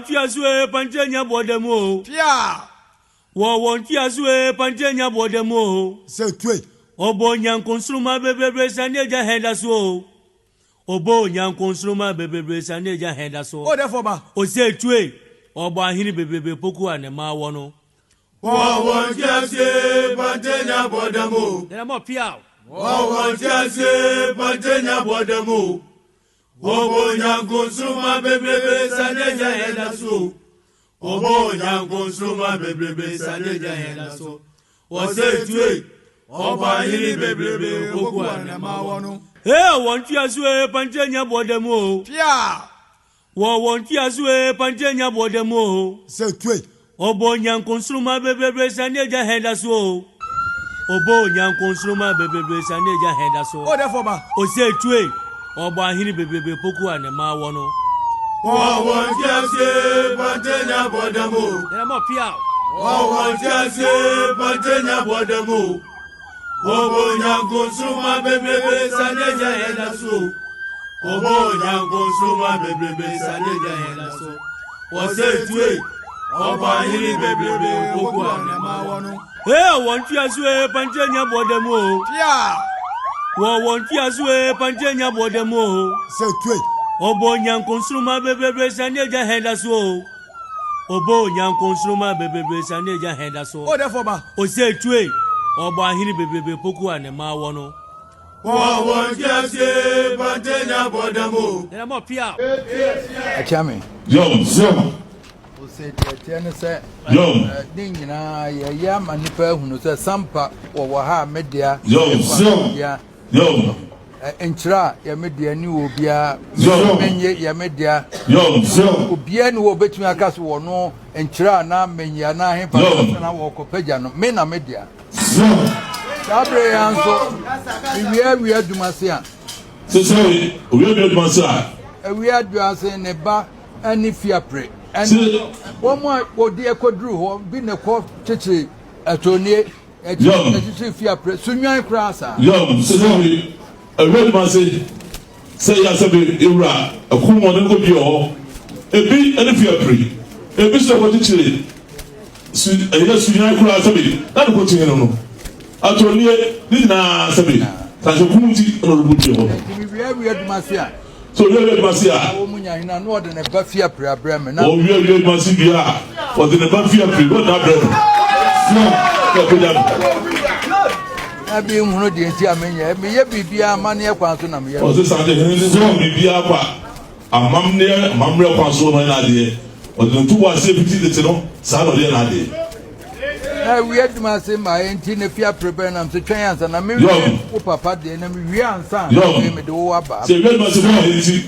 Fiasue Pantania Bodemo. Pia. Won Fiasue Pantania Bodemo. So tweet. Obo Nyan Consuma Bebe Saneja Hendaso. Obo Nyan Consuma Bebe Saneja Hendaso. Oh, therefore, ba. O say twe. Obo Hini Bebe Poku and Ma Wono. Won Fiasue Pantania Bodemo. Then I'm up Pia. Won Fiasue Pantania Bodemo. Obo Nyan Consuma Bebe Saneja Hendaso. Obo Nyan Consuma Bebe Saneja Hendaso. O say twe. Oba hiri bebebe poku anema wono. Won Fiasue Pantania Bodemo. Pia. Won Fiasue Pantania Bodemo. So tweet. Obo Nyan Consuma Bebe Saneja Hendaso. Obo Nyan Consuma Bebe Saneja Hendaso. Oh, therefore, ba. O say twe. Oba hiri bebe poku anema wono. Won Fiasue Pantania Bodemo. Then I'm up Pia. Won Fiasue Pantania Bodemo. Obo Nyan Consuma Bebe Saneja Hendaso. Obo Nyan Consuma Bebe Saneja Hendaso. O say twe. Oba hiri bebebe poku anema wono. Won Fiasue Pantania Bodemo. Pia. Won Fiasue Pantania Bodemo. So tweet. Obo Nyan Consuma Bebe Saneja Hendaso. Obo Nyan Consuma Bebe Saneja Hendaso. Oh, therefore, ba. O say twe. Oba hiri bebe poku anema wono. Won Fiasue Pantania Bodemo. Then I'm up Pia. Achame. Yo. O say tiene say. Yo. Din nyina ya manipa hunu say sampa wo ha media. Yo. Enchira ya media ni obia. Yo. Menye ya media. Yo. Obia ni wo betumi aka so wo no enchira na menye na he pa na wo kopagya no me na media. Sabre yanso wi adumase a Sorry, we adumase a wi adumase ne ba ani fiapre ani wo mo odi ekoduru ho bi ne ko cheche atonie cheche fiapre sunwan krasa sorry, we adumase say ya sabe ewra akumo ne ko bi ho ebi ani fiapre ebi so ko cheche sunwan krasa bi na ko tinye no Atonie dina sabi tajo kumuti no rubuti ho wi adumase a so wi adumase a wo munya hina no de ne ba fiapre abrame na o wi adumase bia o de ne ba fiapre wo na abrame no ko pejam abi hunu de enti amenya me ye bibia amane ekwan so na me ye o se sande ni so bibia kwa amamne mamre kwa so no na de o de ntu wa se biti de no sa no de na de we had my say my entine fia prepare na so twen ansa na me wo papa de na me wi ansa me de wo aba se we ma se mo enti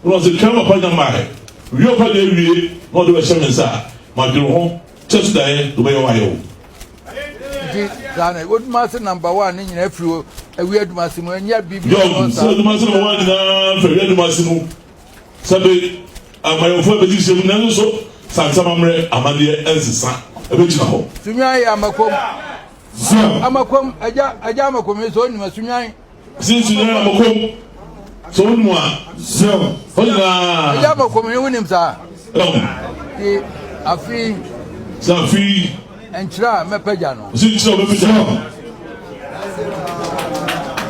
wo se kama pa na mai wi o pa de wi no de we shemensa ma de ho just die do be wa yo di dana wo ma se number 1 ni nyina afiri we had my say mo nya bibi so do ma se no wa na fe we had my say no sabe amayo fo be di se na so sansa mamre amade ensisa ebechina ho sunyan ya amakom aja amakom so ni sunyan sunyan amakom so nmu a so hola aja amakom ni wonim sa ti afi safi enchira mepeja no sinchira mepeja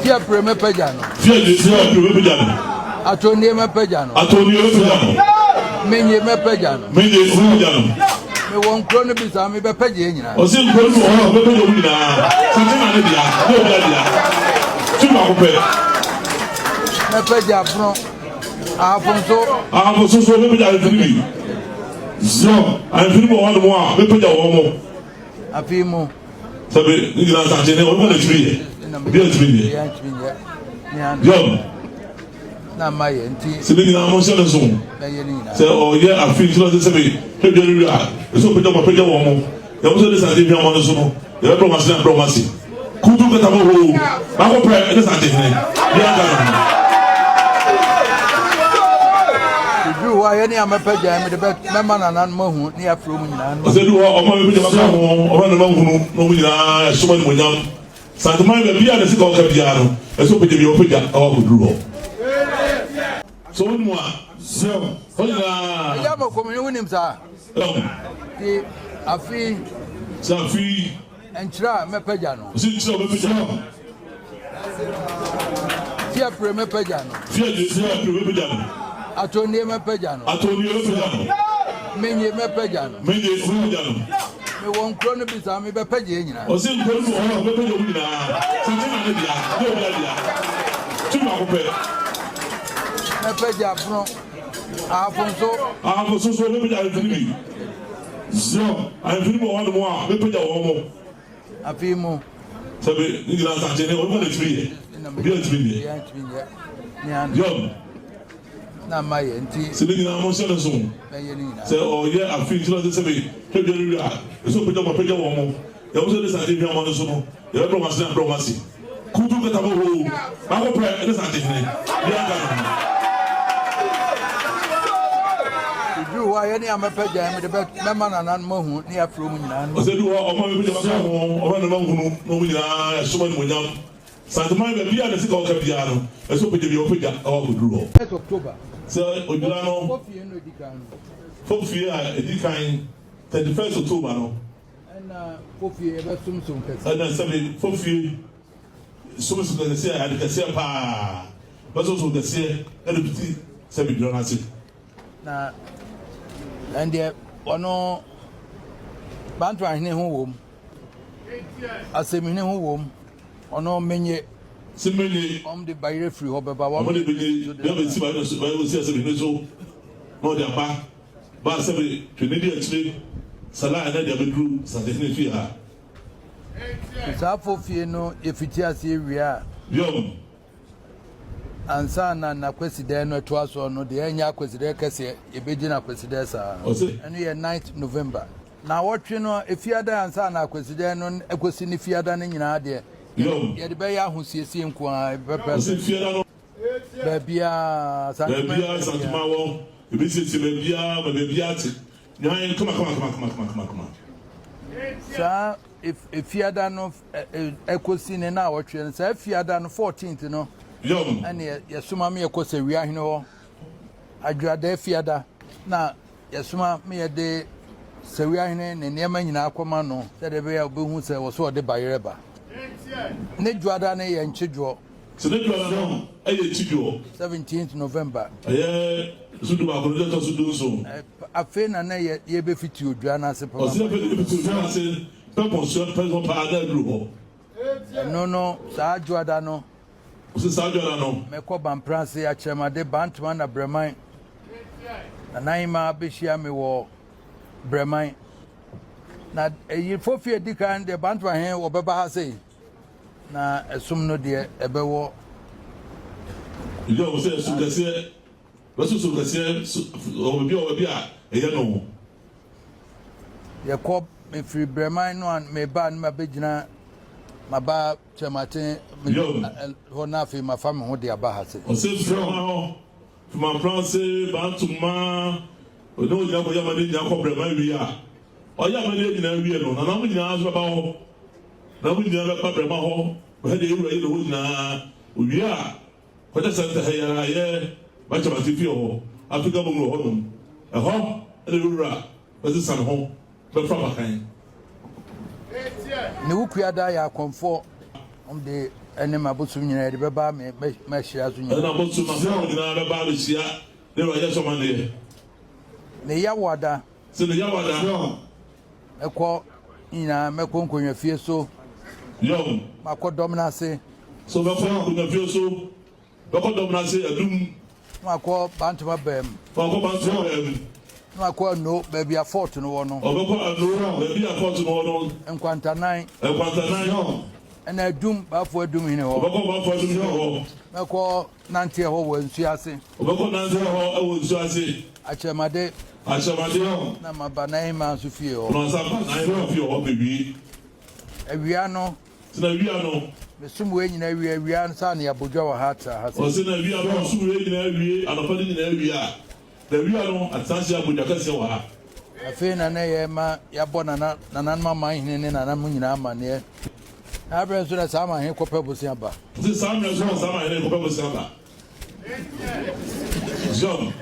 fia pre mepeja no fia pre mepeja no atoni mepeja no menye mepeja no me won krono bi sa me be page nyina o se nkoro no be page o nyina santima ne dia no dia tuma ko pe me page afro afonso so be page afiri so afiri mo wa mo a be page wo mo afi mo sabe ni gina sa je ne o mo na tiri bi o tiri yo na maye nti se be gina mo se na so na ye ni na se o ye afiri so se be pe bi ri a so pe do page wo mo ya mo so de sa de bi mo no so no ya bro ma se na bro ma se kudu ka ta mo ho ba ko pre de sa je ne ya ga no du wa ye ni amapaja me de me ma na mo hu ni afro mu nyina no se du o ma me bi ma ho o ma na ma hu no mu nyina so ma ni mo nyam Asanteman be bia na sika o ka bia no e so pe de bi o pe ja o ko duro so mo So, ya mo ko mi wonim sa. Ti afi Safi enchira mepeja no. Si nchira mepeja no. Ti apre mepeja no. Si apre mepeja no. Atoni mepeja no. Atoni mepeja no. Menye mepeja no. Menye mepeja no. Me won kro no bisa me bepeja nyina. O se nkro no ho mepeja wo nyina. Se nyina ne dia, do dia. Tuma ko pe. Mepeja fro. Afonso so mepeja afini. So, afini mo wa mo a mepeja wo mo. Afi mo. Sabe, ni gira sa chene o mo le tiri. Bi o tiri ni. Ya tiri ni an. Yo. Na maye nti. Se ni gira mo se le so. Maye ni na. Se o ye afini so se be. Pe bi ri a. So peja wo mo. Ya mo se le sa ti bi mo no so no. Ya bro ma se na bro ma se. Kutu ka ta mo ho. Ba ko pre le sa ti ni. Ya ga. Du wa ye ni amepeja me de be ma na nan mo hu ni afro mu nyina no. O se du o ma me peja ma ho. O ma na ma hu no mu nyina ya so ma ni mo nyam. Asanteman be bia na se ka o ka bia no. E so peja bi o peja o ko duro. October. So o jula no. Fofie no dikan. Fofie a edikan 31st October no. Na fofie e be sumsum kese. Ana sabe fofie sumsum kese a de kese pa. Ba so kese e de biti sabe duro na se. Na and ono bantu ahine ho wom asemine ho wom ono menye simenye de bayre free ho beba wo de benye de be si ba no so ba wo si asemine so no de ba sabe twene de achire sala na de abedru sadefine fi ha sa fofie no efiti ase ewia yo ansa na kweside no to aso no de enya kweside kese ebeji na kweside sa eno ye 9th November na wotwe no efiada ansa na kweside no ekosi ni fiada no nyina de ye de be ya ahosiesie nko a pepe se fiada no ba bia Asanteman wo ebisi se ba bia ti nyan kama sa efiada no ekosi ne na wotwe no sa efiada no 14th no Yom. And yasuma me ko se wia hene ho adwada fiada na yasuma me de se wia hene ne niam nyina akoma no se de be ya obehu se wo so de bayereba ne dwada ne ye nchidwo se ne dwada no aye chidwo 17th November aye sudu ba ko de to sudu so afe na na ye be fiti odwa na se pa o se be fiti odwa na se pe ponsion pe so pa da dru ho no sa dwada no o se sa dwada no me ko bampranse a chemade bantman na breman na naima behia me wo breman na eyi fofie dikan de bantwa hen wo beba ha sei na esum no de ebewo yo se su gase wasu gase o bi a eye no ye ko me free breman no an me ba no mabegina maba chemate ho na fi ma fam ho de aba ha sei o se from ma France bantuma o no ya ko ya ma ni ya ko breman wi a o ya ma ni nyina wi no na mu nyina aso ba ho na mu nyina ba breman ho ba de ewura yi no nyina o wi a ko ta santa ya ye ba chemate fi ho Africa bo ho no e ho e de ewura ba se san ho ba fra ba kan ne wukuada ya konfo de ene mabosum nyina de beba me hia zo nyina na bosum ma so nyina beba be hia de ro ya so ma ne ya wada se ne ya wada ekọ nyina mekọ nkonwa fie so yo makodom na se so be ko nkonwa fie so be ko dom na se adum makọ bantuma bam ko bantuma makọ no be bia fort no wo no o be ko no be bia fort no wo no enkwantanan yo ena adum ba fo adum hine ho o be ko ba fo adum hine ho mekọ nante ho wo nsu ase o be ko nante ho e wo nsu ase achemade na mabana ma so fie ho no sa ba na fie ho be wi awia no sina wia no mesum we nyina wia nsa na yabodwa wa hata ha o sina wia no sum we nyina wia anopa ni nyina wia da wia no atanse abodwa ka se wa ha afi na na ye ma yabo na mama hine ne na mu nyina amane abre so na sama he kope bosi aba se sama so sama he kope bosi aba John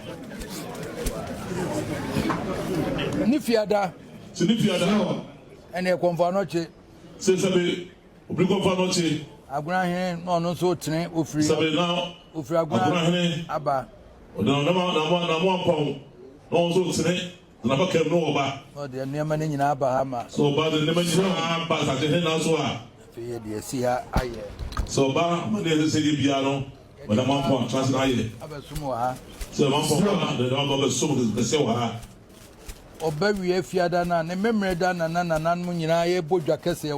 Nifiada. Sinifiada. And a convanoche. Says Sabe, Obrico Abraham, no so train, Ufri. Sabe now, Ufra Abba. No pound. No so today. Never came no over. Oh, the Neman in Abahama. So bad the never pass at the hand as well. Fear, see her. So bad, my dear, say piano. When I'm on point, translate. Abasumoa. So one for the dog of the soul is the Sewa. Or bury a fiadana, and a memory done and none munina, a boja cassia.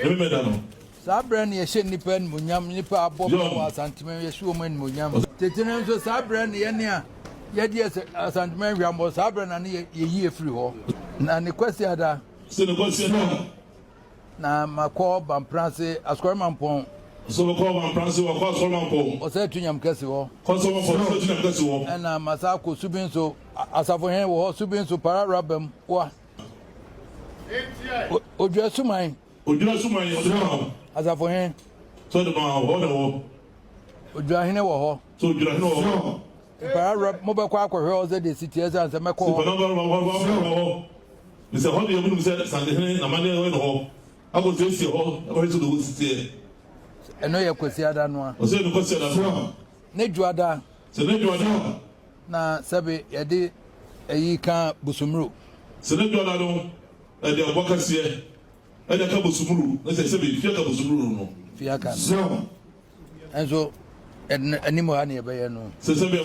Remember that. Sabran, a shin nippen, munyam, nipper, bob, Asanteman, a woman, munyam. The tenants of Sabran, Yania. Yet, yes, Asanteman was Sabran and a year free war. And the question that. Still the question. Now, my call, Bamprance, a square man pong. So we call one Francis or call someone for. Or said to Yam Cassio. Call someone for Cassio. And Masako Subinso, as a for him, or Subinso para Rabem, or Ojasumai. Ojasumai, as a for him. So the man, Ojahina war. So you don't know. Para mobile quack or her, the city as a Macor. Mr. Hoddy, you said Sunday, a man in home. I will take you all to the city. I know you could see that one. Was it the question as well? Nejuada. So then you are now, Sabi, Yadi, a Yika Busumru. So then you are alone, and the workers here, and the Kabusumuru. Let's say, Fiaka Busumuru. Fiaka. So, and so, and any more honey by no. So, Sabia,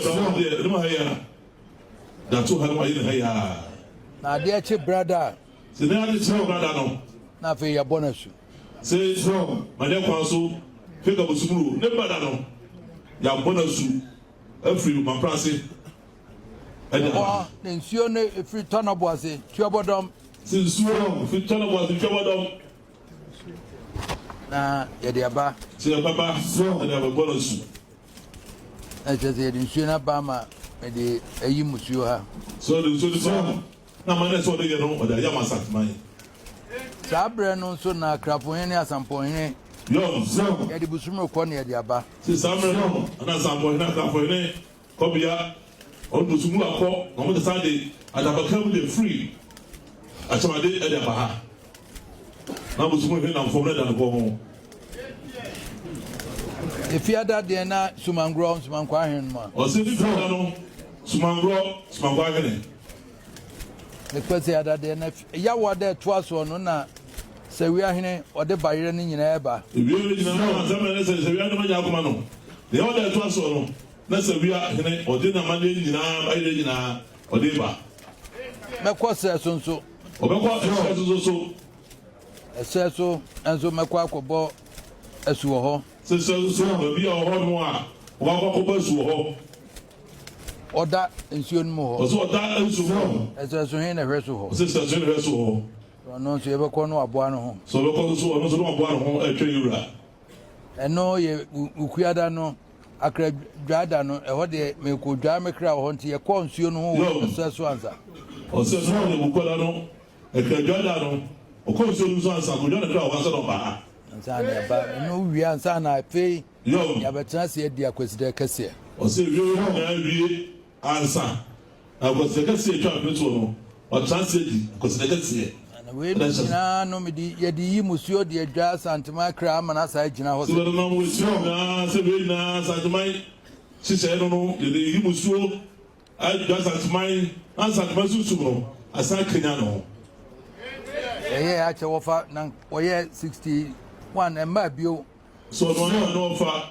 that's 200 higher. Now, dear chip brother. So now it's no brother. Now, for your bonus. Say so, my dear counsel. Pick up a smooth, never done. Ya bonus, every my price. Then see if you turn up was it, Chubodom. Since you turn up was the Chubodom. Nah, Yadiaba. Say, Papa, so and have a bonus. I just said, in Suna Bama, and the Ayimusua. So the song. Now, my next one, you know, but I am a sat mine. Sabra no so na Crapoine as some point. Yo, so, Yadibusumo Cornia Diaba. since I'm and as I'm going to Crapoine, Cobia, on the Sumula Court, on the Sunday, and I become the free. I saw my day at the Baha. Now, was moving on from that and go home. If you had that, then Sumangro, Sumanquahan, Or say, Sumangro, Sumangwagane. the question that then if Yawa there twice or no, say we are here or the Bayern in Eba. If you know, someone says, we are the Yakumano. The other twice or no, let's say we are or dinner Monday or Deba. Macquas says so. Or also, Says so, and so Macquaco bought a suho. so be our home one. Walk Or that in Sion Mo. also that is wrong. As a Suhina Resu. Sister General. No, so ever corner of Buano. So local so also one home at Trayura. And no, ye Uquiada no, a crab Jadano, a what they may go Jama crowd on to your consume who says answer. Or says no, you will call a Crajadano, or consume answer, go down the crowd once on Baha. And Sana, no, we answer, I pay. Yo, You have a chance here, dear Quester Cassia. or say you answer. I was the Cassia trap or translate because the Cassia. And we no midi, Yadi Musio, dear Jazz, and my cram and aside Jina So the number was strong. Say, my she said, I don't know, the Musio. I just at my answer to my Susumo. I said, Kenyano. Yeah, I offer now, or yeah, 61 and my bill. So no offer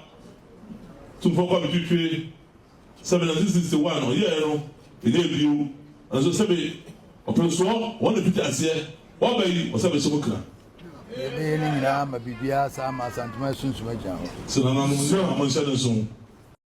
to focus between 761 or year, the debut, and so say, or Prince one of the pictures here, what by you, or 7 Sumokra. I'm a BBS, I'm a Asanteman soon to my job. So I'm on soon.